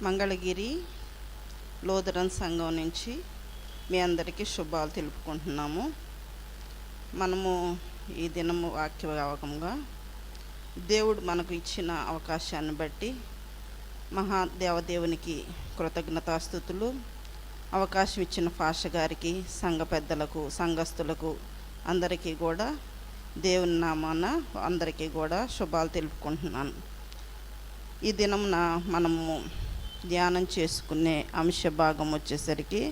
Mangalagiri Lutheran సంఘం నుంచి మీ అందరికీ శుభాలు తెలుపుకుంటున్నాము. మనము ఈ దినము వాక్యభాగంగా దేవుడు మనకు ఇచ్చిన అవకాశాన్ని బట్టి మహాదేవదేవునికి కృతజ్ఞతాస్తుతులు. అవకాశం ఇచ్చిన ఫాష గారికి, సంఘ పెద్దలకు, సంఘస్థులకు అందరికీ కూడా దేవుని నామాన అందరికీ కూడా శుభాలు తెలుపుకుంటున్నాను. ఈ దినమున మనము ధ్యానం చేసుకునే అంశ భాగం వచ్చేసరికి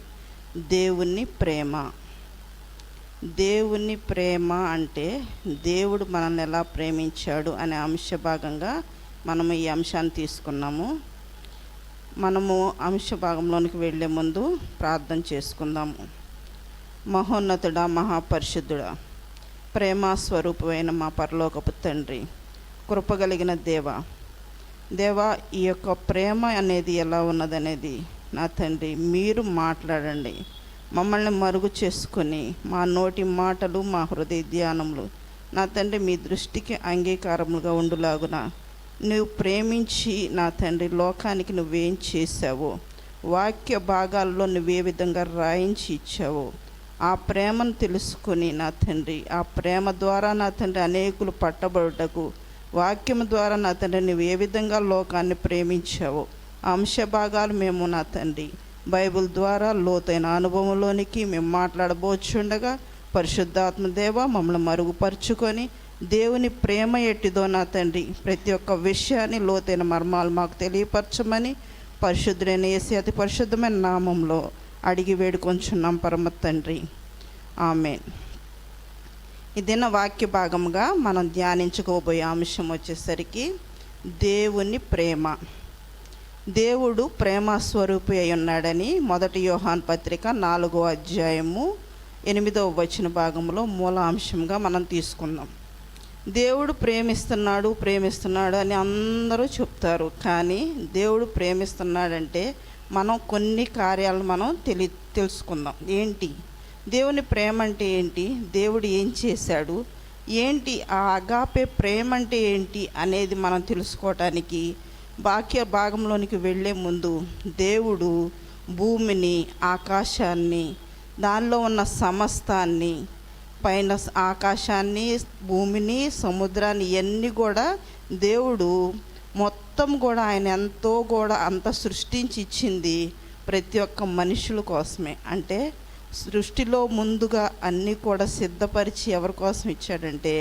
దేవుని ప్రేమ. దేవుని ప్రేమ అంటే దేవుడు మనల్ని ఎలా ప్రేమించాడు అనే అంశ భాగంగా మనము ఈ అంశాన్ని తీసుకున్నాము. మనము అంశ భాగంలోనికి వెళ్ళే ముందు ప్రార్థన చేసుకుందాము. మహోన్నతుడా, మహాపరిశుద్ధుడా, ప్రేమ స్వరూపమైన మా పరలోకపు తండ్రి, కృపగలిగిన దేవా, ఈ యొక్క ప్రేమ అనేది ఎలా ఉన్నదనేది నా తండ్రి మీరు మాట్లాడండి. మమ్మల్ని మరుగు చేసుకొని మా నోటి మాటలు, మా హృదయ ధ్యానములు నా తండ్రి మీ దృష్టికి అంగీకారములుగా ఉండులాగున నువ్వు ప్రేమించి నా తండ్రి లోకానికి నువ్వేం చేశావో, వాక్య భాగాల్లో నువ్వే విధంగా రాయించి ఇచ్చావో ఆ ప్రేమను తెలుసుకొని నా తండ్రి, ఆ ప్రేమ ద్వారా నా తండ్రి అనేకులు పట్టబడుటకు వాక్యం ద్వారా నా తండ్రి నువ్వు ఏ విధంగా లోకాన్ని ప్రేమించావో అంశ భాగాలు మేము నా తండ్రి బైబిల్ ద్వారా లోతైన అనుభవంలోనికి మేము మాట్లాడబోచుండగా పరిశుద్ధాత్మ దేవ మమ్మల్ని మరుగుపరుచుకొని దేవుని ప్రేమ ఎట్టిదో నా తండ్రి ప్రతి ఒక్క విషయాన్ని లోతైన మర్మాలు మాకు తెలియపరచమని పరిశుద్ధుడైన యేసు అతి పరిశుద్ధమైన నామంలో అడిగి వేడుకొంచున్నాం పరమ తండ్రి, ఆమేన్. ఇదిన వాక్య భాగంగా మనం ధ్యానించుకోబోయే అంశం వచ్చేసరికి దేవుని ప్రేమ. దేవుడు ప్రేమ స్వరూపి అయి ఉన్నాడని 1 యోహాను పత్రిక 4వ అధ్యాయము 8వ వచన భాగంలో మూల అంశంగా మనం తీసుకుందాం. దేవుడు ప్రేమిస్తున్నాడు అని అందరూ చెప్తారు. కానీ దేవుడు ప్రేమిస్తున్నాడంటే మనం కొన్ని కార్యాలను మనం తెలుసుకుందాం. ఏంటి దేవుని ప్రేమ అంటే ఏంటి, దేవుడు ఏం చేశాడు, ఏంటి ఆ అగాపే ప్రేమ అంటే ఏంటి అనేది మనం తెలుసుకోవటానికి వాక్య భాగంలోనికి వెళ్ళే ముందు దేవుడు భూమిని, ఆకాశాన్ని, దానిలో ఉన్న సమస్తాన్ని, పైన ఆకాశాన్ని, భూమిని, సముద్రాన్ని ఇవన్నీ కూడా దేవుడు మొత్తం కూడా ఆయన ఎంతో కూడా అంత సృష్టించి ఇచ్చింది ప్రతి ఒక్క మనుషుల కోసమే. అంటే సృష్టిలో ముందుగా అన్నీ కూడా సిద్ధపరిచి ఎవరి కోసం ఇచ్చాడంటే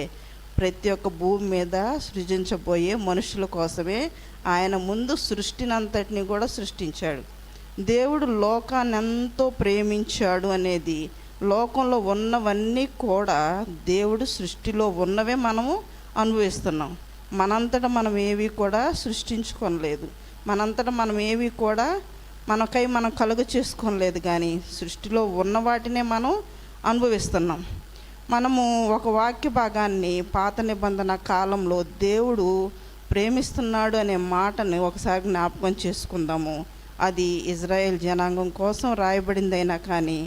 ప్రతి ఒక్క భూమి మీద సృజించబోయే మనుషుల కోసమే ఆయన ముందు సృష్టినంతటిని కూడా సృష్టించాడు. దేవుడు లోకాన్ని ఎంతో ప్రేమించాడు అనేది లోకంలో ఉన్నవన్నీ కూడా దేవుడు సృష్టిలో ఉన్నవే మనము అనుభవిస్తున్నాం. మనంతటా మనం ఏవి కూడా సృష్టించుకోలేదు, మనంతటా మనం ఏవి కూడా మనకై మనం కలుగ చేసుకోలేదు. కానీ సృష్టిలో ఉన్న వాటినే మనం అనుభవిస్తున్నాం. మనము ఒక వాక్య భాగాన్ని పాత నిబంధన కాలంలో దేవుడు ప్రేమిస్తున్నాడు అనే మాటని ఒకసారి జ్ఞాపకం చేసుకుందాము. అది ఇజ్రాయేల్ జనాంగం కోసం రాయబడిందైనా కానీ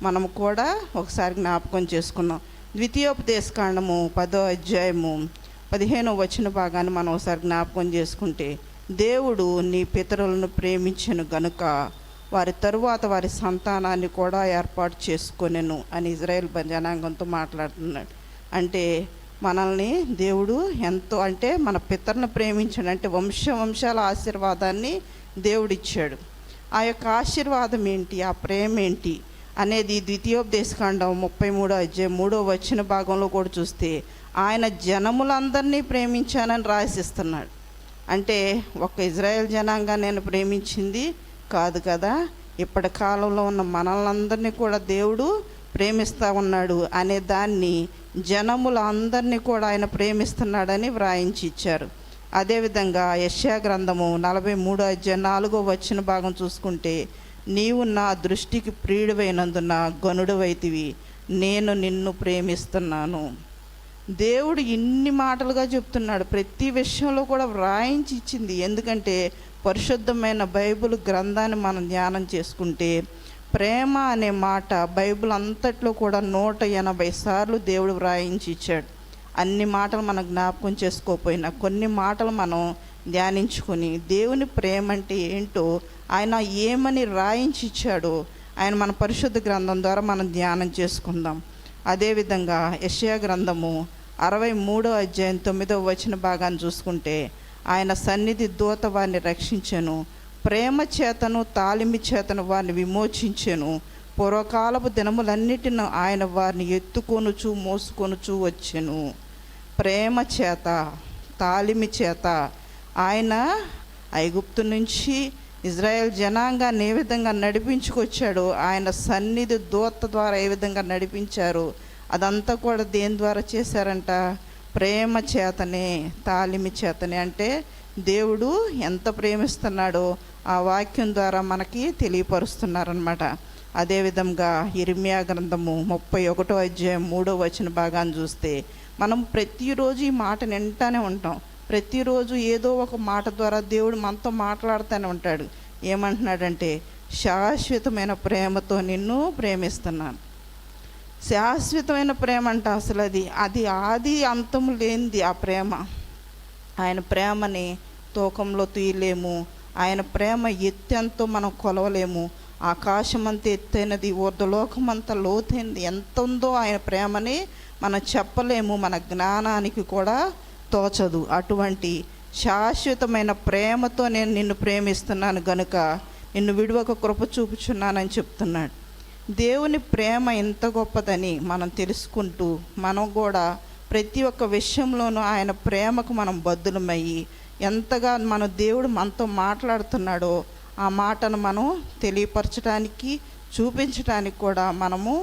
మనము కూడా ఒకసారి జ్ఞాపకం చేసుకున్నాం. ద్వితీయోపదేశకాండము 10వ అధ్యాయము 15వ వచన భాగాన్ని మనం ఒకసారి జ్ఞాపకం చేసుకుంటే, దేవుడు నీ పితరులను ప్రేమించెను గనుక వారి తరువాత వారి సంతానాన్ని కూడా ఏర్పాటు చేసుకొనెను అని ఇజ్రాయేల్ జనాంగంతో మాట్లాడుతున్నాడు. అంటే మనల్ని దేవుడు ఎంతో, అంటే మన పితరులను ప్రేమించాడు అంటే వంశాల ఆశీర్వాదాన్ని దేవుడిచ్చాడు. ఆ యొక్క ఆశీర్వాదం ఏంటి, ఆ ప్రేమ ఏంటి అనేది ద్వితీయోపదేశకాండం 33వ అధ్యాయం 3వ వచన భాగంలో కూడా చూస్తే ఆయన జనములందరినీ ప్రేమించానని రాసిస్తున్నాడు. అంటే ఒక ఇజ్రాయేల్ జనాంగా నేను ప్రేమించింది కాదు కదా, ఇప్పటి కాలంలో ఉన్న మనల్ని కూడా దేవుడు ప్రేమిస్తూ ఉన్నాడు అనే దాన్ని జనములందరినీ కూడా ఆయన ప్రేమిస్తున్నాడని వ్రాయించి ఇచ్చారు. అదేవిధంగా యెషయా గ్రంథము 43వ అధ్యాయం 4వ వచన భాగం చూసుకుంటే, నీవు నా దృష్టికి ప్రియుడివైనందున గనుడవైతివి, నేను నిన్ను ప్రేమిస్తున్నాను. దేవుడు ఇన్ని మాటలుగా చెప్తున్నాడు. ప్రతి విషయంలో కూడా వ్రాయించి ఇచ్చింది. ఎందుకంటే పరిశుద్ధమైన బైబిల్ గ్రంథాన్ని మనం ధ్యానం చేసుకుంటే ప్రేమ అనే మాట బైబిల్ అంతట్లో కూడా 180 సార్లు దేవుడు వ్రాయించి ఇచ్చాడు. అన్ని మాటలు మనం జ్ఞాపకం చేసుకోకపోయినా కొన్ని మాటలు మనం ధ్యానించుకొని దేవుని ప్రేమ అంటే ఏంటో ఆయన ఏమని రాయించి ఇచ్చాడో ఆయన మన పరిశుద్ధ గ్రంథం ద్వారా మనం ధ్యానం చేసుకుందాం. అదేవిధంగా యెషయా గ్రంథము 63వ అధ్యాయం 9వ వచన భాగాన్ని చూసుకుంటే, ఆయన సన్నిధి దూత వారిని రక్షించెను, ప్రేమ చేతను తాలిమి చేతను వారిని విమోచించెను, పూర్వకాలపు దినములన్నిటిని ఆయన వారిని ఎత్తుకొనుచు మోసుకొనుచు వచ్చెను. ప్రేమ చేత తాలిమి చేత ఆయన ఐగుప్తు నుంచి ఇజ్రాయెల్ జనాంగాన్ని ఏ విధంగా నడిపించుకొచ్చాడో, ఆయన సన్నిధి దూత ద్వారా ఏ విధంగా నడిపించారో అదంతా కూడా దేని ద్వారా చేశారంట? ప్రేమ చేతనే, తాలిమి చేతనే. అంటే దేవుడు ఎంత ప్రేమిస్తున్నాడో ఆ వాక్యం ద్వారా మనకి తెలియపరుస్తున్నారనమాట. అదేవిధంగా ఇర్మియా గ్రంథము 31వ అధ్యాయం 3వ వచన భాగాన్ని చూస్తే, మనం ప్రతిరోజు ఈ మాట వింటానే ఉంటాం. ప్రతిరోజు ఏదో ఒక మాట ద్వారా దేవుడు మనతో మాట్లాడుతూనే ఉంటాడు. ఏమంటున్నాడంటే, శాశ్వతమైన ప్రేమతో నిన్ను ప్రేమిస్తున్నాను. శాశ్వతమైన ప్రేమ అంట. అసలు అది ఆది అంతము లేనిది ఆ ప్రేమ. ఆయన ప్రేమని తూకంలో తీయలేము. ఆయన ప్రేమ ఎత్తెంతో మనం కొలవలేము. ఆకాశమంత ఎత్తైనది, ఊర్ధ్వలోకమంత లోతైనది ఎంత ఉందో ఆయన ప్రేమని మనం చెప్పలేము, మన జ్ఞానానికి కూడా తోచదు. అటువంటి శాశ్వతమైన ప్రేమతో నేను నిన్ను ప్రేమిస్తున్నాను గనుక నిన్ను విడువక కృప చూపుచున్నానని చెప్తున్నాడు. దేవుని ప్రేమ ఎంత గొప్పదని మనం తెలుసుకుంటూ మనం కూడా ప్రతి ఒక్క విషయంలోనూ ఆయన ప్రేమకు మనం బద్దులమయ్యి ఎంతగా మన దేవుడు మనతో మాట్లాడుతున్నాడో ఆ మాటను మనం తెలియపరచడానికి, చూపించడానికి కూడా మనము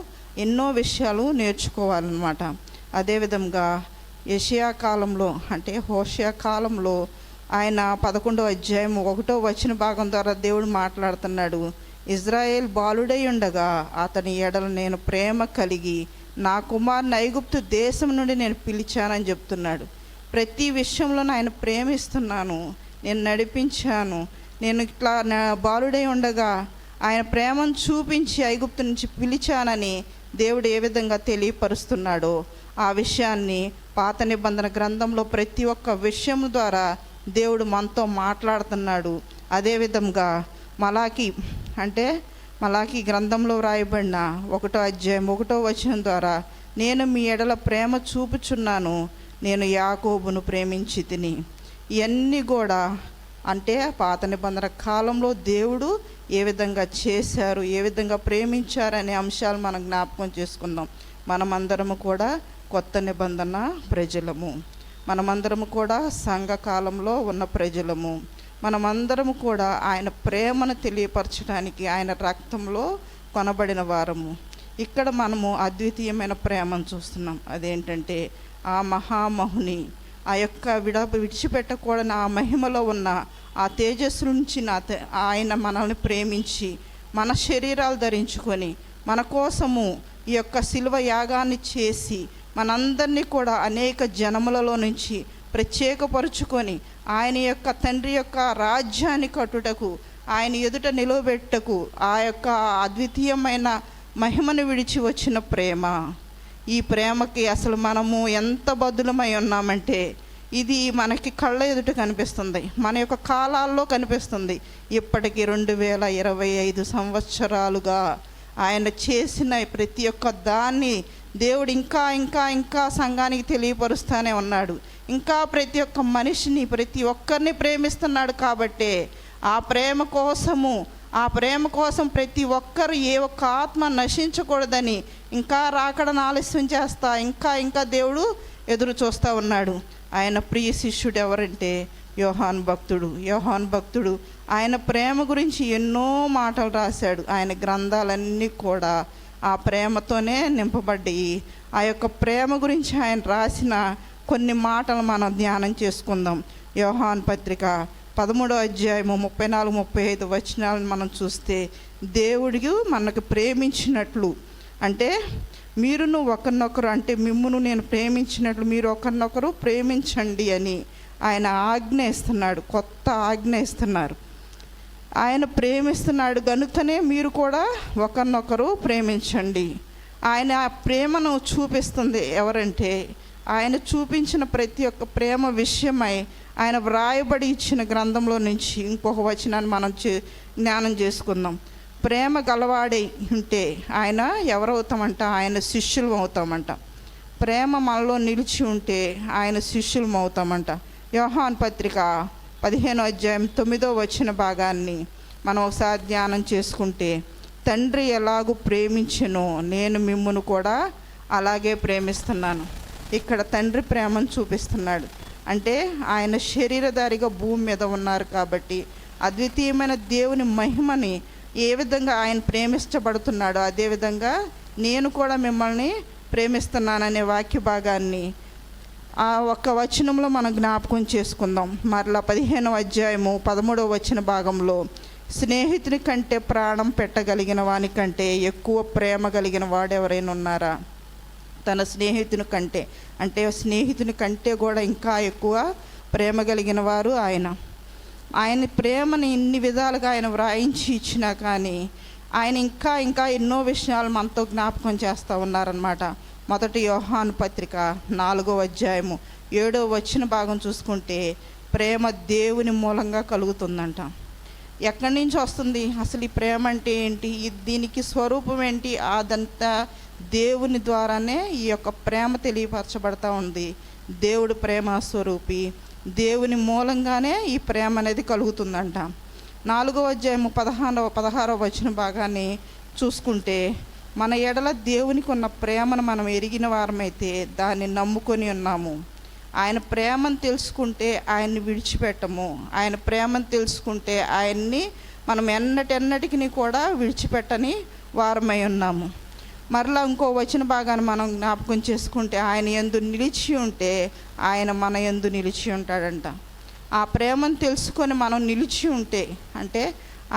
ఎన్నో విషయాలు నేర్చుకోవాలన్నమాట. అదేవిధంగా యెషయా కాలంలో అంటే హోషేయ కాలంలో ఆయన 11వ అధ్యాయం 1వ వచన భాగం ద్వారా దేవుడు మాట్లాడుతున్నాడు. ఇజ్రాయేల్ బాలుడై ఉండగా అతని ఎడల నేను ప్రేమ కలిగి నా కుమారుని ఐగుప్తు దేశం నుండి నేను పిలిచానని చెప్తున్నాడు. ప్రతి విషయంలో ఆయన ప్రేమిస్తున్నాను, నేను నడిపించాను, నేను ఇట్లా బాలుడై ఉండగా ఆయన ప్రేమను చూపించి ఐగుప్తు నుంచి పిలిచానని దేవుడు ఏ విధంగా తెలియపరుస్తున్నాడో ఆ విషయాన్ని పాత నిబంధన గ్రంథంలో ప్రతి ఒక్క విషయం ద్వారా దేవుడు మనతో మాట్లాడుతున్నాడు. అదేవిధంగా మలాకి గ్రంథంలో వ్రాయబడిన 1వ అధ్యాయం 1వ వచనం ద్వారా నేను మీ ఎడల ప్రేమ చూపుచున్నాను, నేను యాకోబును ప్రేమించి తిని. ఇవన్నీ కూడా అంటే పాత నిబంధన కాలంలో దేవుడు ఏ విధంగా చేశారు, ఏ విధంగా ప్రేమించారనే అంశాలు మనం జ్ఞాపకం చేసుకుందాం. మనమందరము కూడా కొత్త నిబంధన ప్రజలము, మనమందరము కూడా సంఘకాలంలో ఉన్న ప్రజలము. మనమందరము కూడా ఆయన ప్రేమను తెలియపరచడానికి ఆయన రక్తంలో కొనబడిన వారము. ఇక్కడ మనము అద్వితీయమైన ప్రేమను చూస్తున్నాం. అదేంటంటే ఆ మహామహుని ఆ యొక్క విడిచిపెట్టకూడని ఆ మహిమలో ఉన్న ఆ తేజస్సు నుంచి ఆయన మనల్ని ప్రేమించి మన శరీరాలు ధరించుకొని మన కోసము ఈ యొక్క శిలువ యాగాన్ని చేసి మనందరినీ కూడా అనేక జనములలో నుంచి ప్రత్యేకపరుచుకొని ఆయన యొక్క తండ్రి యొక్క రాజ్యాన్ని కట్టుటకు, ఆయన ఎదుట నిలవబెట్టకు ఆ యొక్క అద్వితీయమైన మహిమను విడిచి వచ్చిన ప్రేమ. ఈ ప్రేమకి అసలు మనము ఎంత బద్దులమై ఉన్నామంటే ఇది మనకి కళ్ళ ఎదుట కనిపిస్తుంది, మన యొక్క కాలాల్లో కనిపిస్తుంది. ఇప్పటికి 2025 సంవత్సరాలుగా ఆయన చేసిన ప్రతి ఒక్క దాన్ని దేవుడు ఇంకా ఇంకా ఇంకా సంఘానికి తెలియపరుస్తూనే ఉన్నాడు. ఇంకా ప్రతి ఒక్క మనిషిని, ప్రతి ఒక్కరిని ప్రేమిస్తున్నాడు. కాబట్టే ఆ ప్రేమ కోసం ప్రతి ఒక్కరు ఏ ఒక్క ఆత్మ నశించకూడదని ఇంకా రాకడను ఆలస్యం చేస్తా ఇంకా దేవుడు ఎదురు చూస్తూ ఉన్నాడు. ఆయన ప్రియ శిష్యుడు ఎవరంటే యోహాను భక్తుడు. ఆయన ప్రేమ గురించి ఎన్నో మాటలు రాశాడు. ఆయన గ్రంథాలన్నీ కూడా ఆ ప్రేమతోనే నింపబడ్డాయి. ఆ యొక్క ప్రేమ గురించి ఆయన రాసిన కొన్ని మాటలు మనం ధ్యానం చేసుకుందాం. యోహాను పత్రిక 13వ అధ్యాయము 34-35 వచనాలను మనం చూస్తే, దేవుడికి మనకు ప్రేమించినట్లు అంటే మీరును ఒకరినొకరు అంటే మిమ్మును నేను ప్రేమించినట్లు మీరు ఒకరినొకరు ప్రేమించండి అని ఆయన ఆజ్ఞ ఇస్తున్నాడు. కొత్త ఆజ్ఞ ఇస్తున్నారు. ఆయన ప్రేమిస్తున్నాడు కనుకనే మీరు కూడా ఒకరినొకరు ప్రేమించండి. ఆయన ప్రేమను చూపిస్తుంది ఎవరంటే ఆయన చూపించిన ప్రతి ఒక్క ప్రేమ విషయమై ఆయన వ్రాయబడి ఇచ్చిన గ్రంథంలో నుంచి ఇంకొక వచనాన్ని మనం జ్ఞానం చేసుకుందాం. ప్రేమ గలవాడై ఉంటే ఆయన ఎవరవుతామంట? ఆయన శిష్యులు అవుతామంట. ప్రేమ మనలో నిలిచి ఉంటే ఆయన శిష్యులం అవుతామంట. యోహాను పత్రిక 15వ అధ్యాయం 9వ వచన భాగాన్ని మనం ఒకసారి ధ్యానం చేసుకుంటే, తండ్రి ఎలాగూ ప్రేమించెనో నేను మిమ్మును కూడా అలాగే ప్రేమిస్తున్నాను. ఇక్కడ తండ్రి ప్రేమను చూపిస్తున్నాడు. అంటే ఆయన శరీరధారిగా భూమి మీద ఉన్నారు కాబట్టి అద్వితీయమైన దేవుని మహిమని ఏ విధంగా ఆయన ప్రేమించబడుతున్నాడో అదేవిధంగా నేను కూడా మిమ్మల్ని ప్రేమిస్తున్నాననే వాక్య భాగాన్ని ఆ ఒక్క వచనంలో మనం జ్ఞాపకం చేసుకుందాం. మరలా 15వ అధ్యాయము 13వ వచన భాగంలో, స్నేహితుని కంటే ప్రాణం పెట్టగలిగిన వాని కంటే ఎక్కువ ప్రేమ కలిగిన వాడు ఎవరైనా ఉన్నారా? తన స్నేహితుని కంటే, అంటే స్నేహితుని కంటే కూడా ఇంకా ఎక్కువ ప్రేమ కలిగిన వారు ఆయన ప్రేమని ఇన్ని విధాలుగా ఆయన వ్రాయించి ఇచ్చినా కానీ ఆయన ఇంకా ఎన్నో విషయాలు మనతో జ్ఞాపకం చేస్తూ ఉన్నారనమాట. మొదటి యోహాను పత్రిక 4వ అధ్యాయము 7వ వచన భాగం చూసుకుంటే, ప్రేమ దేవుని మూలంగా కలుగుతుందంట. ఎక్కడి నుంచి వస్తుంది అసలు ఈ ప్రేమ అంటే ఏంటి? దీనికి స్వరూపం ఏంటి? అదంతా దేవుని ద్వారానే ఈ యొక్క ప్రేమ తెలియపరచబడతా ఉంది. దేవుడు ప్రేమ స్వరూపి, దేవుని మూలంగానే ఈ ప్రేమ అనేది కలుగుతుందంట. 4వ అధ్యాయము 16వ వచన భాగాన్ని చూసుకుంటే, మన ఎడల దేవునికి ఉన్న ప్రేమను మనం ఎరిగిన వారమైతే దాన్ని నమ్ముకొని ఉన్నాము. ఆయన ప్రేమను తెలుసుకుంటే ఆయన్ని విడిచిపెట్టము. ఆయన ప్రేమను తెలుసుకుంటే ఆయన్ని మనం ఎన్నటికి కూడా విడిచిపెట్టని వారమై ఉన్నాము. మరలా ఇంకో వచన భాగాన్ని మనం జ్ఞాపకం చేసుకుంటే, ఆయన యందు నిలిచి ఉంటే ఆయన మన యందు నిలిచి ఉంటాడంట. ఆ ప్రేమను తెలుసుకొని మనం నిలిచి ఉంటే, అంటే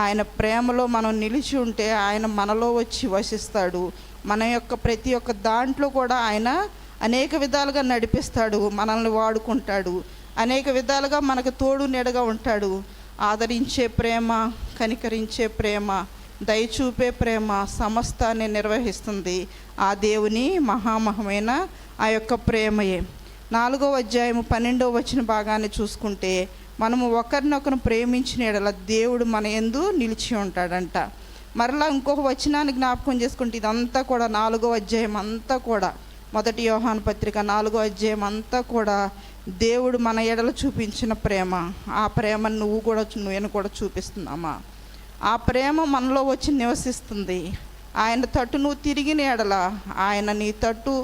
ఆయన ప్రేమలో మనం నిలిచి ఉంటే ఆయన మనలో వచ్చి వసిస్తాడు. మన యొక్క ప్రతి ఒక్క దాంట్లో కూడా ఆయన అనేక విధాలుగా నడిపిస్తాడు, మనల్ని వాడుకుంటాడు, అనేక విధాలుగా మనకు తోడు నీడగా ఉంటాడు. ఆదరించే ప్రేమ, కనికరించే ప్రేమ, దయచూపే ప్రేమ సమస్తాన్ని నిర్వహిస్తుంది ఆ దేవుని మహామహమైన ఆ యొక్క ప్రేమయే. 4వ అధ్యాయము 12వ వచన భాగాన్ని చూసుకుంటే, మనము ఒకరినొకరు ప్రేమించిన యెడల దేవుడు మన యందు నిలిచి ఉంటాడంట. మరలా ఇంకొక వచనాన్ని జ్ఞాపకం చేసుకుంటే, ఇదంతా కూడా 4వ అధ్యాయం అంతా కూడా, మొదటి యోహాను పత్రిక 4వ అధ్యాయం అంతా కూడా దేవుడు మన ఎడల చూపించిన ప్రేమ. ఆ ప్రేమను నేను కూడా చూపిస్తున్నామా? ఆ ప్రేమ మనలో వచ్చి నివసిస్తుంది. ఆయన తట్టు నువ్వు తిరిగిన ఎడల, ఆయన నీ తట్టు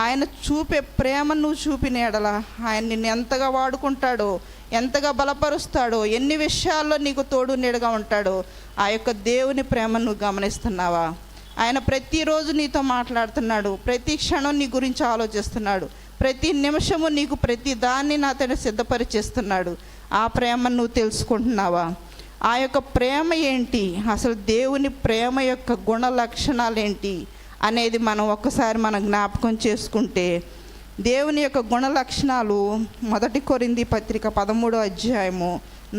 ఆయన చూపే ప్రేమ నువ్వు చూపిన ఎడల ఆయన నిన్ను ఎంతగా వాడుకుంటాడో, ఎంతగా బలపరుస్తాడో, ఎన్ని విషయాల్లో నీకు తోడు నీడగా ఉంటాడో ఆ యొక్క దేవుని ప్రేమ నువ్వు గమనిస్తున్నావా? ఆయన ప్రతిరోజు నీతో మాట్లాడుతున్నాడు, ప్రతి క్షణం నీ గురించి ఆలోచిస్తున్నాడు, ప్రతి నిమిషము నీకు ప్రతి దాన్ని నాతో సిద్ధపరిచేస్తున్నాడు. ఆ ప్రేమను నువ్వు తెలుసుకుంటున్నావా? ఆ యొక్క ప్రేమ ఏంటి, అసలు దేవుని ప్రేమ యొక్క గుణ లక్షణాలు ఏంటి అనేది మనం జ్ఞాపకం చేసుకుంటే, దేవుని యొక్క గుణ లక్షణాలు 1 కొరింథీ పత్రిక 13వ అధ్యాయము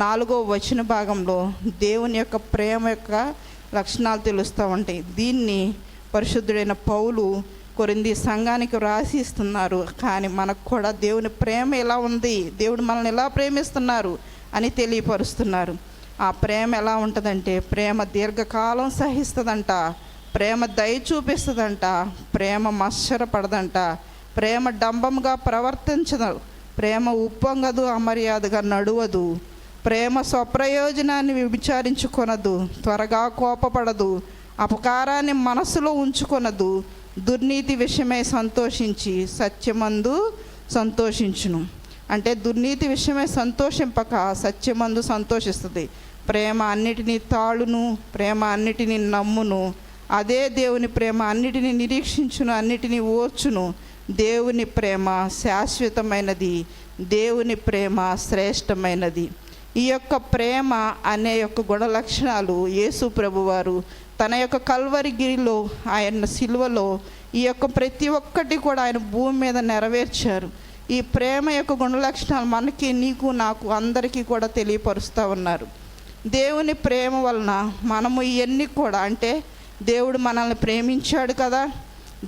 4వ వచన భాగంలో దేవుని యొక్క ప్రేమ యొక్క లక్షణాలు తెలుస్తూ ఉంటాయి. దీన్ని పరిశుద్ధుడైన పౌలు కొరింథీ సంఘానికి రాసి ఇస్తున్నారు. కానీ మనకు కూడా దేవుని ప్రేమ ఎలా ఉంది, దేవుడు మనల్ని ఎలా ప్రేమిస్తున్నారు అని తెలియపరుస్తున్నారు. ఆ ప్రేమ ఎలా ఉంటుందంటే, ప్రేమ దీర్ఘకాలం సహిస్తుందంట, ప్రేమ దయ చూపిస్తుందంట, ప్రేమ మత్సరపడదంట, ప్రేమ డంబముగా ప్రవర్తించదు, ప్రేమ ఉప్పొంగదు, అమర్యాదగా నడువదు, ప్రేమ స్వప్రయోజనాన్ని విచారించుకొనదు, త్వరగా కోపపడదు, అపకారాన్ని మనసులో ఉంచుకొనదు, దుర్నీతి విషయమై సంతోషించి సత్యమందు సంతోషించును. అంటే దుర్నీతి విషయమై సంతోషింపక సత్యమందు సంతోషిస్తుంది. ప్రేమ అన్నిటినీ తాళును, ప్రేమ అన్నిటినీ నమ్మును, అదే దేవుని ప్రేమ అన్నిటినీ నిరీక్షించును, అన్నిటినీ ఓర్చును. దేవుని ప్రేమ శాశ్వతమైనది, దేవుని ప్రేమ శ్రేష్టమైనది. ఈ యొక్క ప్రేమ అనే యొక్క గుణ లక్షణాలు యేసు ప్రభువారు తన యొక్క కల్వరి గిరిలో, ఆయన సిలువలో ఈ యొక్క ప్రతి ఒక్కటి కూడా ఆయన భూమి మీద నెరవేర్చారు. ఈ ప్రేమ యొక్క గుణ లక్షణాలు మనకి, నీకు, నాకు అందరికీ కూడా తెలియపరుస్తూ ఉన్నారు. దేవుని ప్రేమ వలన మనము ఇవన్నీ కూడా, అంటే దేవుడు మనల్ని ప్రేమించాడు కదా,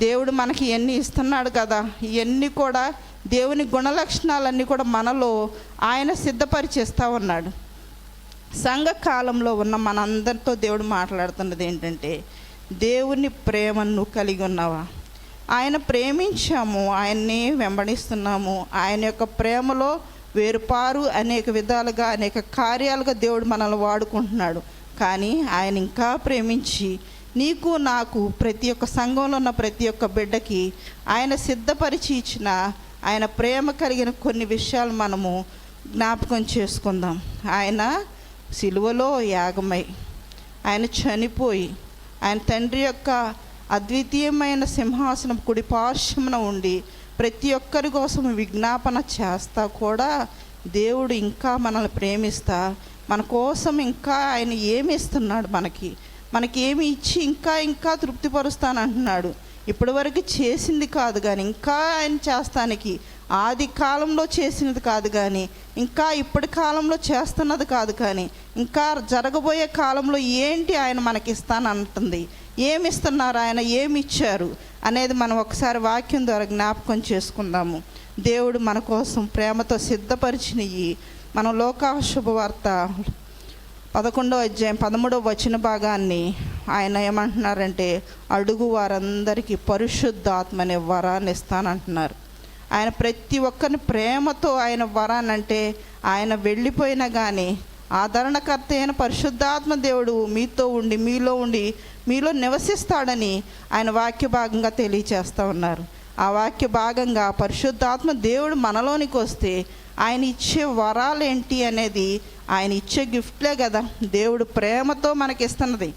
దేవుడు మనకి ఇవన్నీ ఇస్తున్నాడు కదా, ఇవన్నీ కూడా దేవుని గుణలక్షణాలన్నీ కూడా మనలో ఆయన సిద్ధపరిచేస్తూ ఉన్నాడు. సంఘకాలంలో ఉన్న మనందరితో దేవుడు మాట్లాడుతున్నది ఏంటంటే, దేవుని ప్రేమను నువ్వు కలిగి ఉన్నావా? ఆయన ప్రేమించాము, ఆయన్ని వెంబడిస్తున్నాము. ఆయన యొక్క ప్రేమలో వేరుపారు అనేక విధాలుగా అనేక కార్యాలుగా దేవుడు మనల్ని వాడుకుంటున్నాడు. కానీ ఆయన ఇంకా ప్రేమించి నీకు నాకు ప్రతి ఒక్క సంఘంలో ఉన్న ప్రతి ఒక్క బిడ్డకి ఆయన సిద్ధపరిచి ఇచ్చిన ఆయన ప్రేమ కలిగిన కొన్ని విషయాలు మనము జ్ఞాపకం చేసుకుందాం. ఆయన సిలువలో యాగమై ఆయన చనిపోయి ఆయన తండ్రి యొక్క అద్వితీయమైన సింహాసనం కుడి పార్శ్వమున ఉండి ప్రతి ఒక్కరి కోసం విజ్ఞాపన చేస్తా కూడా దేవుడు ఇంకా మనల్ని ప్రేమిస్తా మన కోసం ఇంకా ఆయన ఏమి ఇస్తున్నాడు, మనకి ఏమి ఇచ్చి ఇంకా ఇంకా తృప్తిపరుస్తానంటున్నాడు. ఇప్పటి వరకు చేసింది కాదు కానీ ఇంకా ఆయన చేస్తానికి, ఆది కాలంలో చేసినది కాదు కానీ ఇంకా ఇప్పటి కాలంలో చేస్తున్నది కాదు కానీ ఇంకా జరగబోయే కాలంలో ఏంటి ఆయన మనకిస్తానంటుంది, ఏమి ఇస్తున్నారు, ఆయన ఏమి ఇచ్చారు అనేది మనం ఒకసారి వాక్యం ద్వారా జ్ఞాపకం చేసుకుందాము. దేవుడు మన కోసం ప్రేమతో సిద్ధపరిచినవి మనం లోకాశుభవార్త 11వ అధ్యాయం 13వ వచన భాగాన్ని ఆయన ఏమంటున్నారంటే, అడుగు వారందరికీ పరిశుద్ధాత్మ అనే వరాన్ని ఇస్తానంటున్నారు. ఆయన ప్రతి ఒక్కరిని ప్రేమతో ఆయన వరానంటే ఆయన వెళ్ళిపోయినా కానీ ఆదరణకర్త అయిన పరిశుద్ధాత్మ దేవుడు మీతో ఉండి మీలో నివసిస్తాడని ఆయన వాక్య భాగంగా తెలియచేస్తూ ఉన్నారు. ఆ వాక్య భాగంగా పరిశుద్ధాత్మ దేవుడు మనలోనికి వస్తే ఆయన ఇచ్చే వరాలు ఏంటి అనేది, ఆయన ఇచ్చే గిఫ్ట్లే కదా దేవుడు ప్రేమతో మనకిస్తున్నది.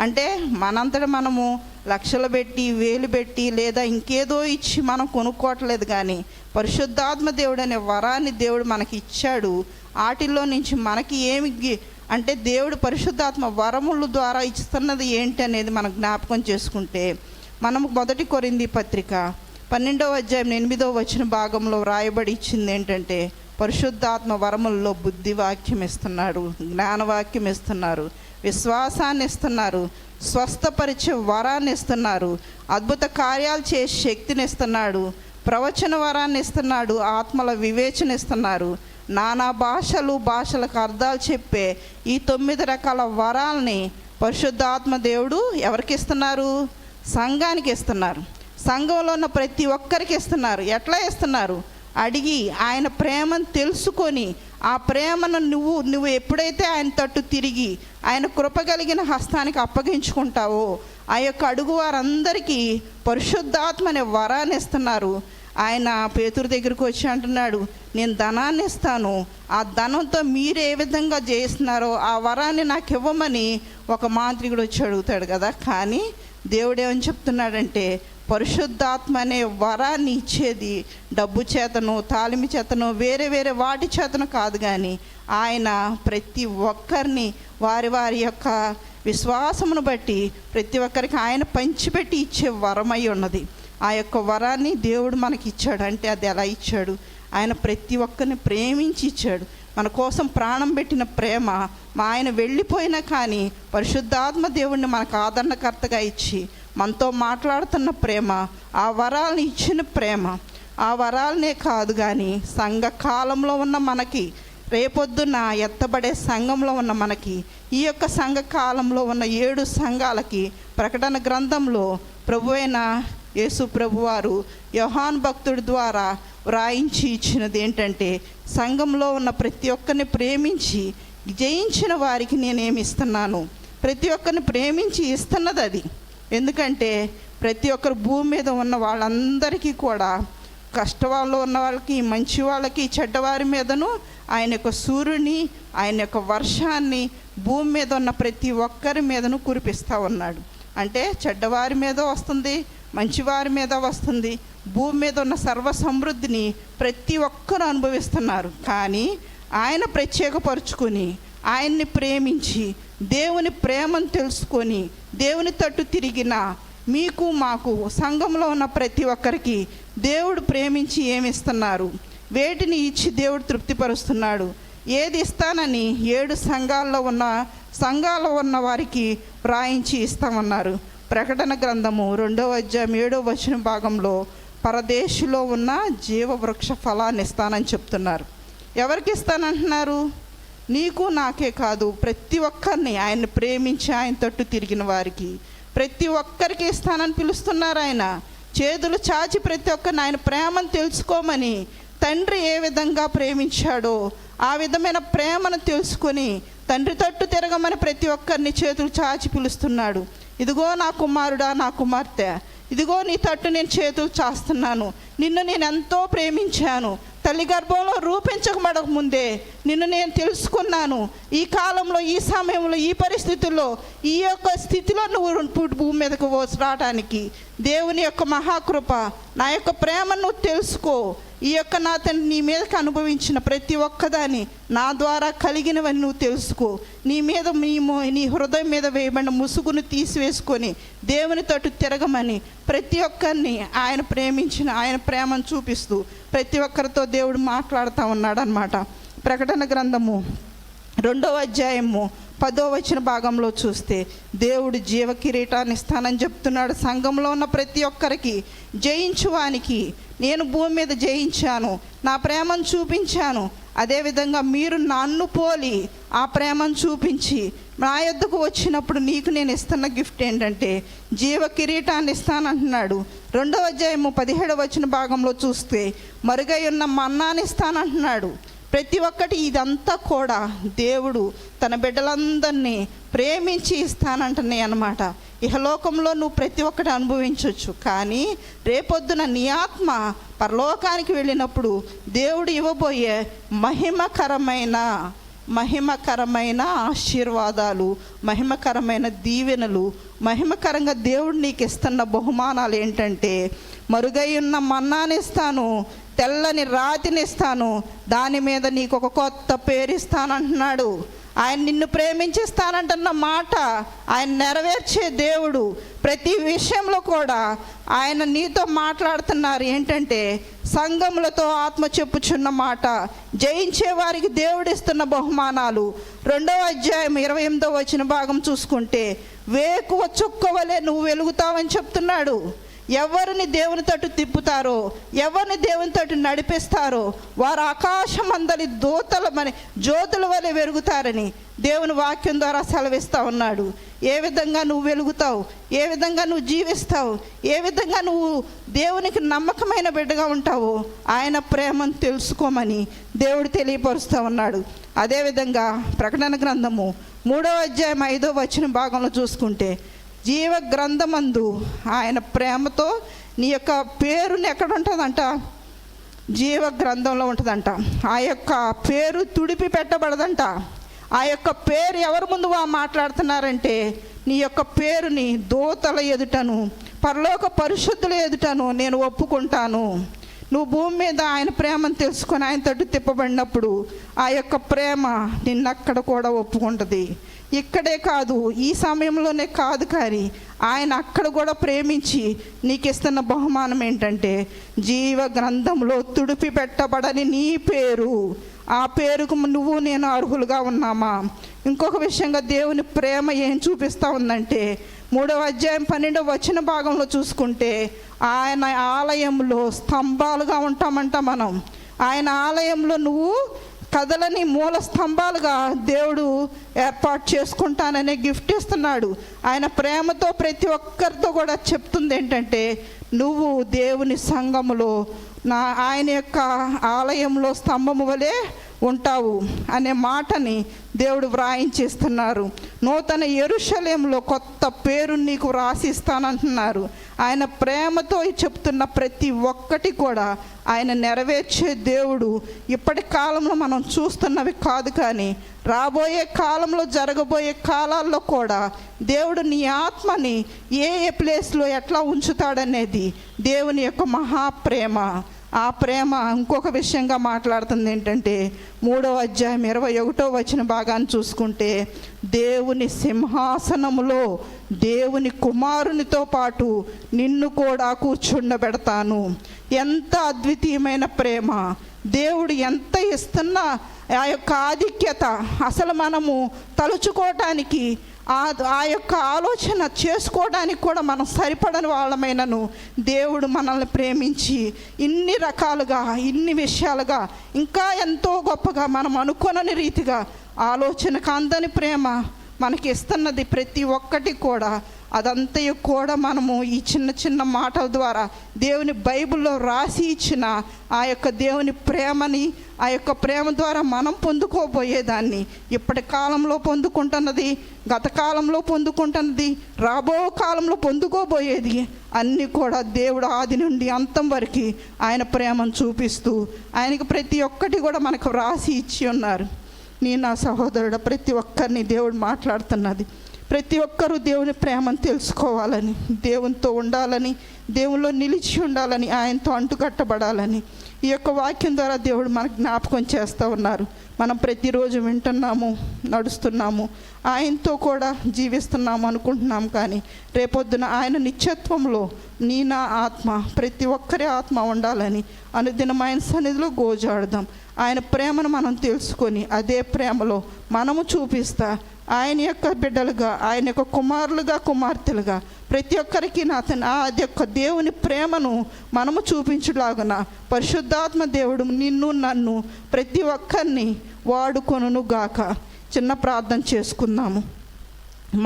అంటే మనంతటా మనము లక్షలు పెట్టి వేలు పెట్టి లేదా ఇంకేదో ఇచ్చి మనం కొనుక్కోవట్లేదు. కానీ పరిశుద్ధాత్మ దేవుడు అనే వరాన్ని దేవుడు మనకి ఇచ్చాడు. వాటిల్లో నుంచి మనకి ఏమి అంటే దేవుడు పరిశుద్ధాత్మ వరముల ద్వారా ఇస్తున్నది ఏంటి అనేది మనం జ్ఞాపకం చేసుకుంటే, మనము 1 కొరింథీ పత్రిక 12వ అధ్యాయం 8వ వచన భాగంలో వ్రాయబడి ఇచ్చింది ఏంటంటే, పరిశుద్ధాత్మ వరముల్లో బుద్ధి వాక్యం ఇస్తున్నాడు, జ్ఞానవాక్యం ఇస్తున్నారు, విశ్వాసాన్ని ఇస్తున్నారు, స్వస్థపరిచే వరాన్ని ఇస్తున్నారు, అద్భుత కార్యాలు చేసే శక్తిని ఇస్తున్నాడు, ప్రవచన వరాన్ని ఇస్తున్నాడు, ఆత్మల వివేచన ఇస్తున్నారు, నానా భాషలకు అర్థాలు చెప్పే ఈ 9 రకాల వరాలని పరిశుద్ధాత్మ దేవుడు ఎవరికి ఇస్తున్నారు? సంఘానికి ఇస్తున్నారు. సంఘంలో ఉన్న ప్రతి ఒక్కరికి ఇస్తున్నారు. ఎట్లా ఇస్తున్నారు? అడిగి ఆయన ప్రేమను తెలుసుకొని ఆ ప్రేమను నువ్వు ఎప్పుడైతే ఆయన తట్టు తిరిగి ఆయన కృప కలిగిన హస్తానికి అప్పగించుకుంటావో ఆ యొక్క అడుగు వారందరికీ పరిశుద్ధాత్మ అనే వరాన్ని ఇస్తున్నారు. ఆయన పేతురు దగ్గరికి వచ్చి అంటున్నాడు, నేను ధనాన్ని ఇస్తాను, ఆ ధనంతో మీరు ఏ విధంగా చేస్తున్నారో ఆ వరాన్ని నాకు ఇవ్వమని ఒక మాంత్రికుడు వచ్చి అడుగుతాడు కదా. కానీ దేవుడు ఏమని చెప్తున్నాడంటే, పరిశుద్ధాత్మ అనే వరాన్ని ఇచ్చేది డబ్బు చేతను తాలిమి చేతను వేరే వాటి చేతను కాదు, కానీ ఆయన ప్రతి ఒక్కరిని వారి యొక్క విశ్వాసమును బట్టి ప్రతి ఒక్కరికి ఆయన పంచిపెట్టి ఇచ్చే వరమై ఉన్నది. ఆ యొక్క వరాన్ని దేవుడు మనకి ఇచ్చాడు. అంటే అది ఎలా ఇచ్చాడు? ఆయన ప్రతి ఒక్కరిని ప్రేమించి ఇచ్చాడు. మన కోసం ప్రాణం పెట్టిన ప్రేమ. ఆయన వెళ్ళిపోయినా కానీ పరిశుద్ధాత్మ దేవుడిని మనకు ఆదరణకర్తగా ఇచ్చి మనతో మాట్లాడుతున్న ప్రేమ, ఆ వరాలని ఇచ్చిన ప్రేమ. ఆ వరాలనే కాదు కానీ సంఘ కాలంలో ఉన్న మనకి, రేపొద్దున ఎత్తబడే సంఘంలో ఉన్న మనకి, ఈ యొక్క సంఘ కాలంలో ఉన్న 7 సంఘాలకి ప్రకటన గ్రంథంలో ప్రభువైన యేసు ప్రభువారు యోహాను భక్తుడి ద్వారా వ్రాయించి ఇచ్చినది ఏంటంటే, సంఘంలో ఉన్న ప్రతి ఒక్కరిని ప్రేమించి జయించిన వారికి నేనేమి ఇస్తున్నాను. ప్రతి ఒక్కరిని ప్రేమించి ఇస్తున్నది అది. ఎందుకంటే ప్రతి ఒక్కరు భూమి మీద ఉన్న వాళ్ళందరికీ కూడా, కష్టవాళ్ళు ఉన్న వాళ్ళకి, మంచి వాళ్ళకి, చెడ్డవారి మీదను ఆయన యొక్క సూర్యుని, ఆయన యొక్క వర్షాన్ని భూమి మీద ఉన్న ప్రతి ఒక్కరి మీదను కురిపిస్తూ ఉన్నాడు. అంటే చెడ్డవారి మీద వస్తుంది, మంచివారి మీద వస్తుంది. భూమి మీద ఉన్న సర్వ సమృద్ధిని ప్రతి ఒక్కరు అనుభవిస్తున్నారు. కానీ ఆయన ప్రత్యేకపరుచుకొని ఆయన్ని ప్రేమించి దేవుని ప్రేమను తెలుసుకొని దేవుని తట్టు తిరిగిన మీకు మాకు సంఘంలో ఉన్న ప్రతి ఒక్కరికి దేవుడు ప్రేమించి ఏమిస్తున్నారు, వేటిని ఇచ్చి దేవుడు తృప్తిపరుస్తున్నాడు, ఏది ఇస్తానని 7 సంఘాల్లో ఉన్న వారికి వ్రాయించి ఇస్తామన్నారు. ప్రకటన గ్రంథము 2వ అధ్యాయం 7వ వచన భాగంలో పరదేశులో ఉన్న జీవవృక్ష ఫలాన్ని ఇస్తానని చెప్తున్నారు. ఎవరికి ఇస్తానంటున్నారు? నీకు నాకే కాదు, ప్రతి ఒక్కరిని, ఆయన్ని ప్రేమించి ఆయన తట్టు తిరిగిన వారికి ప్రతి ఒక్కరికి ఇస్తానని పిలుస్తున్నారు. ఆయన చేతులు చాచి ప్రతి ఒక్కరిని ఆయన ప్రేమను తెలుసుకోమని, తండ్రి ఏ విధంగా ప్రేమించాడో ఆ విధమైన ప్రేమను తెలుసుకొని తండ్రి తట్టు తిరగమని ప్రతి ఒక్కరిని చేతులు చాచి పిలుస్తున్నాడు. ఇదిగో నా కుమారుడా, నా కుమార్తె, ఇదిగో నీ తట్టు నేను చేతులు చాస్తున్నాను. నిన్ను నేను ఎంతో ప్రేమించాను. తల్లి గర్భంలో రూపించకబడక ముందే నిన్ను నేను తెలుసుకున్నాను. ఈ కాలంలో, ఈ సమయంలో, ఈ పరిస్థితుల్లో, ఈ యొక్క స్థితిలో నువ్వు భూమి మీదకు రావడానికి దేవుని యొక్క మహాకృప, నా యొక్క ప్రేమను నువ్వు తెలుసుకో. ఈ యొక్క నా తండ్రి నీ మీదకి అనుభవించిన ప్రతి ఒక్కదాన్ని, నా ద్వారా కలిగినవని నువ్వు తెలుసుకో. నీ మీద నీ హృదయం మీద వేయబడిన ముసుగును తీసివేసుకొని దేవుని తట్టు తిరగమని ప్రతి ఒక్కరిని ఆయన ప్రేమించిన ఆయన ప్రేమను చూపిస్తూ ప్రతి ఒక్కరితో దేవుడు మాట్లాడుతూ ఉన్నాడు అన్నమాట. ప్రకటన గ్రంథము 2వ అధ్యాయము 10వ వచన భాగంలో చూస్తే దేవుడు జీవ కిరీటాన్ని ఇస్తానని చెప్తున్నాడు. సంఘంలో ఉన్న ప్రతి ఒక్కరికి, జయించువానికి నేను భూమి మీద జయించాను, నా ప్రేమను చూపించాను. అదేవిధంగా మీరు నన్ను పోలి ఆ ప్రేమను చూపించి నా యొద్దకు వచ్చినప్పుడు నీకు నేను ఇస్తున్న గిఫ్ట్ ఏంటంటే జీవ కిరీటాన్ని ఇస్తానంటున్నాడు. 2వ అధ్యాయము 17వ వచన భాగంలో చూస్తే మరుగై ఉన్న మన్నాని ఇస్తానంటున్నాడు. ప్రతి ఒక్కటి ఇదంతా కూడా దేవుడు తన బిడ్డలందరినీ ప్రేమించి ఇస్తానంటున్నాయి అన్నమాట. ఇహలోకంలో నువ్వు ప్రతి ఒక్కటి అనుభవించవచ్చు, కానీ రేపొద్దున నీ ఆత్మ పరలోకానికి వెళ్ళినప్పుడు దేవుడు ఇవ్వబోయే మహిమకరమైన ఆశీర్వాదాలు, మహిమకరమైన దీవెనలు, మహిమకరంగా దేవుడు నీకు ఇస్తున్న బహుమానాలు ఏంటంటే మరుగై ఉన్న మన్నాని ఇస్తాను, తెల్లని రాతిని ఇస్తాను, దాని మీద నీకు ఒక కొత్త పేరు ఇస్తానంటున్నాడు. ఆయన నిన్ను ప్రేమించిస్తానంటున్న మాట ఆయన నెరవేర్చే దేవుడు. ప్రతి విషయంలో కూడా ఆయన నీతో మాట్లాడుతున్నారు. ఏంటంటే సంఘములతో ఆత్మ చెప్పుచున్న మాట, జయించే వారికి దేవుడు ఇస్తున్న బహుమానాలు. 2వ అధ్యాయం 28వ వచన భాగం చూసుకుంటే వేకువ చుక్క వలె నువ్వు వెలుగుతావని చెప్తున్నాడు. ఎవరిని దేవుని తట్టు తిప్పుతారో, ఎవరిని దేవుని తట్టు నడిపిస్తారో వారు ఆకాశమందలి జ్యోతుల వలె వెలుగుతారని దేవుని వాక్యం ద్వారా సెలవిస్తూ ఉన్నాడు. ఏ విధంగా నువ్వు వెలుగుతావు, ఏ విధంగా నువ్వు జీవిస్తావు, ఏ విధంగా నువ్వు దేవునికి నమ్మకమైన బిడ్డగా ఉంటావో ఆయన ప్రేమను తెలుసుకోమని దేవుడు తెలియపరుస్తూ ఉన్నాడు. అదేవిధంగా ప్రకటన గ్రంథము 3వ అధ్యాయం 5వ వచన భాగంలో చూసుకుంటే జీవ గ్రంథమందు ఆయన ప్రేమతో నీ యొక్క పేరుని ఎక్కడ ఉంటుందంట? జీవ గ్రంథంలో ఉంటుందంట. ఆ యొక్క పేరు తుడిపి పెట్టబడదంట. ఆ యొక్క పేరు ఎవరి ముందు మాట్లాడుతున్నారంటే నీ యొక్క పేరుని దూతల ఎదుటను, పరలోక పరిశుద్ధుల ఎదుటను నేను ఒప్పుకుంటాను. నువ్వు భూమి మీద ఆయన ప్రేమను తెలుసుకొని ఆయన తట్టు తిప్పబడినప్పుడు ఆ యొక్క ప్రేమ నిన్నక్కడ కూడా ఒప్పుకుంటుంది. ఇక్కడే కాదు, ఈ సమయంలోనే కాదు, కానీ ఆయన అక్కడ కూడా ప్రేమించి నీకు ఇస్తున్న బహుమానం ఏంటంటే జీవ గ్రంథంలో తుడిపి పెట్టబడని నీ పేరు. ఆ పేరుకు నువ్వు నేను అర్హులుగా ఉన్నామా? ఇంకొక విషయంగా దేవుని ప్రేమ ఏం చూపిస్తూ ఉందంటే 3వ అధ్యాయం 12వ వచన భాగంలో చూసుకుంటే ఆయన ఆలయంలో స్తంభాలుగా ఉంటామంట మనం. ఆయన ఆలయంలో నువ్వు కదలని మూల స్తంభాలుగా దేవుడు ఏర్పాటు చేసుకుంటాననే గిఫ్ట్ ఇస్తున్నాడు. ఆయన ప్రేమతో ప్రతి ఒక్కరితో కూడా చెప్తుంది ఏంటంటే నువ్వు దేవుని సంఘములో ఆయన యొక్క ఆలయంలో స్తంభము వలె ఉంటావు అనే మాటని దేవుడు వ్రాయించేస్తున్నారు. నూతన యెరూషలేములో కొత్త పేరు నీకు రాసిస్తానంటున్నారు. ఆయన ప్రేమతో చెప్తున్న ప్రతి ఒక్కటి కూడా ఆయన నెరవేర్చే దేవుడు. ఇప్పటి కాలంలో మనం చూస్తున్నవి కాదు, కానీ రాబోయే కాలంలో జరగబోయే కాలాల్లో కూడా దేవుడు నీ ఆత్మని ఏ ప్లేస్లో ఎట్లా ఉంచుతాడనేది దేవుని యొక్క మహాప్రేమ. ఆ ప్రేమ ఇంకొక విషయంగా మాట్లాడుతుంది ఏంటంటే 3వ అధ్యాయం 21వ వచన భాగాన్ని చూసుకుంటే దేవుని సింహాసనములో దేవుని కుమారునితో పాటు నిన్ను కూడా కూర్చుండబెడతాను. ఎంత అద్వితీయమైన ప్రేమ! దేవుడు ఎంత ఇస్తున్నా ఆ యొక్క ఆధిక్యత అసలు మనము తలుచుకోవటానికి ఆ యొక్క ఆలోచన చేసుకోవడానికి కూడా మనం సరిపడని వాళ్ళమైనను దేవుడు మనల్ని ప్రేమించి ఇన్ని రకాలుగా ఇన్ని విషయాలుగా ఇంకా ఎంతో గొప్పగా మనం అనుకోనని రీతిగా ఆలోచనకు అందని ప్రేమ మనకి ఇస్తున్నది ప్రతి ఒక్కటి కూడా. అదంతయు కూడా మనము ఈ చిన్న చిన్న మాటల ద్వారా దేవుని బైబిల్లో రాసి ఇచ్చిన ఆ యొక్క దేవుని ప్రేమని, ఆ యొక్క ప్రేమ ద్వారా మనం పొందుకోబోయేదాన్ని, ఇప్పటి కాలంలో పొందుకుంటున్నది, గత కాలంలో పొందుకుంటున్నది, రాబో కాలంలో పొందుకోబోయేది అన్నీ కూడా దేవుడు ఆది నుండి అంతం వరకు ఆయన ప్రేమను చూపిస్తూ ఆయనకు ప్రతి ఒక్కటి కూడా మనకు రాసి ఇచ్చి ఉన్నారు. నా సహోదరుడు, ప్రతి ఒక్కరిని దేవుడు మాట్లాడుతున్నది. ప్రతి ఒక్కరూ దేవుని ప్రేమను తెలుసుకోవాలని, దేవునితో ఉండాలని, దేవునిలో నిలిచి ఉండాలని, ఆయనతో అంటుకట్టబడాలని ఈ యొక్క వాక్యం ద్వారా దేవుడు మనకు జ్ఞాపకం చేస్తూ ఉన్నారు. మనం ప్రతిరోజు వింటున్నాము, నడుస్తున్నాము, ఆయనతో కూడా జీవిస్తున్నాము అనుకుంటున్నాం. కానీ రేపొద్దున ఆయన నిత్యత్వంలో నా ఆత్మ, ప్రతి ఒక్కరి ఆత్మ ఉండాలని అనుదినం ఆయన సన్నిధిలో గోజాడుదాం. ఆయన ప్రేమను మనం తెలుసుకొని అదే ప్రేమలో మనము చూపిస్తా ఆయన యొక్క బిడ్డలుగా, ఆయన యొక్క కుమారులుగా, కుమార్తెలుగా ప్రతి ఒక్కరికి అది యొక్క దేవుని ప్రేమను మనము చూపించులాగున పరిశుద్ధాత్మ దేవుడు నిన్ను నన్ను ప్రతి ఒక్కరిని వాడుకొనును గాక. చిన్న ప్రార్థన చేసుకుందాము.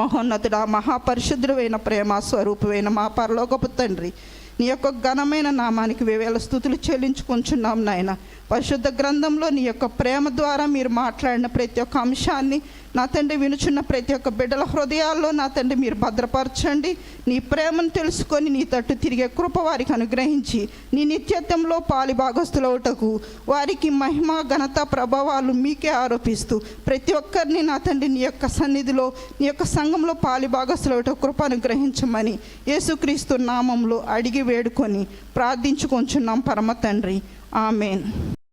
మహోన్నతుడా, మహాపరిశుద్ధుడైన ప్రేమ స్వరూపమైన మా పరలోకపు తండ్రి, నీ యొక్క ఘనమైన నామానికి వేవేల స్తుతులు చెల్లించుకుంటున్నాం నాయన. పరిశుద్ధ గ్రంథంలో నీ యొక్క ప్రేమ ద్వారా మీరు మాట్లాడిన ప్రతి ఒక్క అంశాన్ని నా తండ్రి వినుచున్న ప్రతి ఒక్క బిడ్డల హృదయాల్లో నా తండ్రి మీరు భద్రపరచండి. నీ ప్రేమను తెలుసుకొని నీ తట్టు తిరిగే కృప వారికి అనుగ్రహించి నీ నిత్యత్వంలో పాలి భాగస్థులవుటకు వారికి మహిమ, ఘనత, ప్రభావాలు మీకే ఆరోపిస్తూ ప్రతి ఒక్కరిని నా తండ్రి నీ యొక్క సన్నిధిలో, నీ యొక్క సంఘంలో పాలి భాగస్థులవుటకు కృప అనుగ్రహించమని యేసుక్రీస్తు నామంలో అడిగి వేడుకొని ప్రార్థించుకొంచున్నాం పరమ తండ్రి. ఆమెన్.